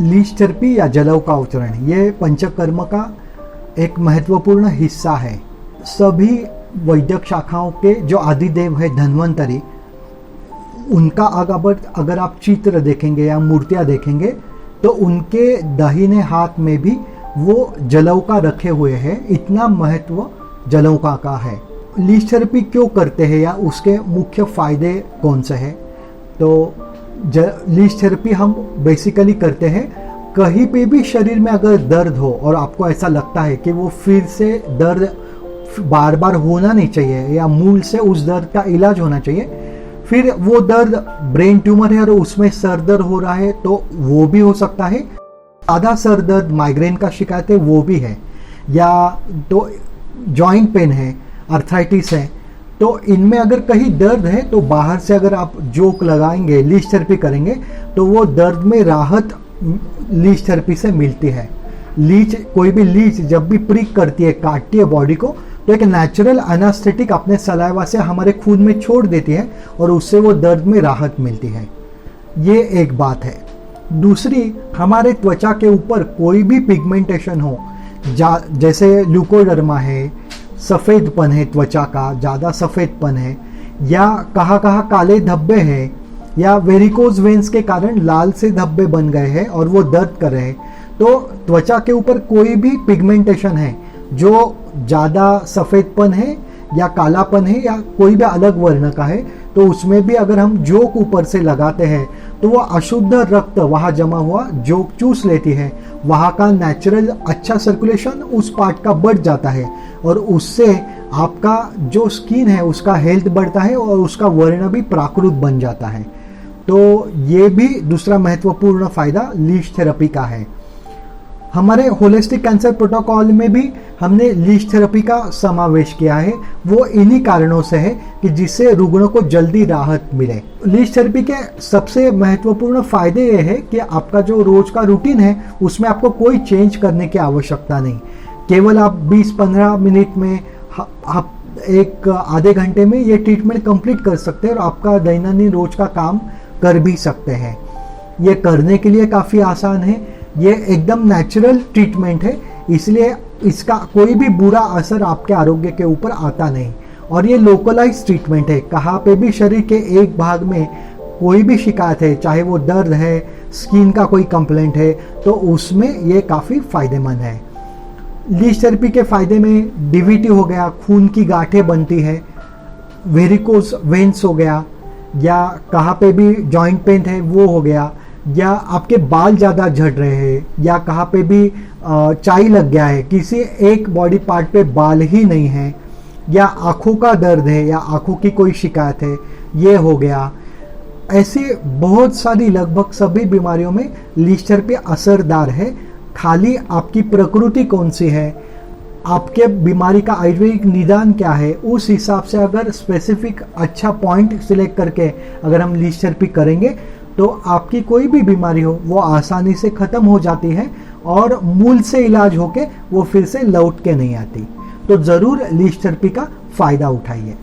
Leech therapy या जलव का अवतरण ये पंचकर्म का एक महत्वपूर्ण हिस्सा है। सभी वैदिक शाखाओं के जो आदिदेव है धन्वंतरी, उनका अगर आप चित्र देखेंगे या मूर्तियाँ देखेंगे तो उनके दाहिने हाथ में भी वो जलौका रखे हुए हैं। इतना महत्व जलौका का है। लीच थेरेपी क्यों करते हैं या उसके मुख्य फायदे कौन से हैं? तो लीच थेरेपी हम बेसिकली करते हैं कहीं पे भी शरीर में अगर दर्द हो और आपको ऐसा लगता है कि वो फिर से दर्द बार बार होना नहीं चाहिए या मूल से उस दर्द का इलाज होना चाहिए, फिर वो दर्द ब्रेन ट्यूमर है और उसमें सर दर्द हो रहा है तो वो भी हो सकता है, आधा सर दर्द माइग्रेन का शिकायत है वो भी है, या तो जॉइंट पेन है, अर्थराइटिस है, तो इनमें अगर कहीं दर्द है तो बाहर से अगर आप जोक लगाएंगे, लीच थेरेपी करेंगे तो वो दर्द में राहत लीच थेरेपी से मिलती है। कोई भी लीच जब भी प्रिक करती है, काटती है बॉडी को, तो एक नेचुरल एनास्थेटिक अपने सलाइवा से हमारे खून में छोड़ देती है और उससे वो दर्द में राहत मिलती है। ये एक बात है। दूसरी, हमारे त्वचा के ऊपर कोई भी पिगमेंटेशन हो, जैसे ल्यूकोडर्मा है, सफ़ेदपन है त्वचा का, ज़्यादा सफ़ेदपन है, या कहाँ काले धब्बे हैं, या वेरिकोज वेन्स के कारण लाल से धब्बे बन गए हैं और वो दर्द कर रहे हैं, तो त्वचा के ऊपर कोई भी पिगमेंटेशन है जो ज़्यादा सफ़ेदपन है या कालापन है या कोई भी अलग वर्ण का है, तो उसमें भी अगर हम जोक ऊपर से लगाते हैं तो वो अशुद्ध रक्त वहाँ जमा हुआ जोक चूस लेती है, वहाँ का नेचुरल अच्छा सर्कुलेशन उस पार्ट का बढ़ जाता है और उससे आपका जो स्किन है उसका हेल्थ बढ़ता है और उसका वर्ण भी प्राकृत बन जाता है। तो ये भी दूसरा महत्वपूर्ण फायदा लीच थेरेपी का है। हमारे होलिस्टिक कैंसर प्रोटोकॉल में भी हमने लीच थेरेपी का समावेश किया है। वो इन्हीं कारणों से है कि जिससे रुग्णों को जल्दी राहत मिले। लीच थेरेपी के सबसे महत्वपूर्ण फायदे ये है कि आपका जो रोज का रूटीन है उसमें आपको कोई चेंज करने की आवश्यकता नहीं। केवल आप 20-15 मिनट में, आप एक आधे घंटे में ये ट्रीटमेंट कंप्लीट कर सकते हैं और आपका दैनंदिन रोज का काम कर भी सकते हैं। ये करने के लिए काफ़ी आसान है। ये एकदम नेचुरल ट्रीटमेंट है, इसलिए इसका कोई भी बुरा असर आपके आरोग्य के ऊपर आता नहीं। और ये लोकलाइज ट्रीटमेंट है। कहाँ पे भी शरीर के एक भाग में कोई भी शिकायत है, चाहे वो दर्द है, स्किन का कोई कंप्लेंट है, तो उसमें ये काफ़ी फायदेमंद है। लीच थेरेपी के फायदे में डीवीटी हो गया, खून की गांठें बनती है, वेरिकोज वेन्स हो गया, या कहाँ पे भी जॉइंट पेन है वो हो गया, या आपके बाल ज़्यादा झड़ रहे हैं, या कहाँ पे भी चाई लग गया है, किसी एक बॉडी पार्ट पे बाल ही नहीं है, या आँखों का दर्द है या आँखों की कोई शिकायत है, ये हो गया। ऐसी बहुत सारी लगभग सभी बीमारियों में लीच थेरेपी असरदार है। खाली आपकी प्रकृति कौन सी है, आपके बीमारी का आयुर्वेदिक निदान क्या है, उस हिसाब से अगर स्पेसिफिक अच्छा पॉइंट सिलेक्ट करके अगर हम लीच थेरेपी करेंगे तो आपकी कोई भी बीमारी हो वो आसानी से ख़त्म हो जाती है और मूल से इलाज होके वो फिर से लौट के नहीं आती। तो ज़रूर लीच थेरेपी का फ़ायदा उठाइए।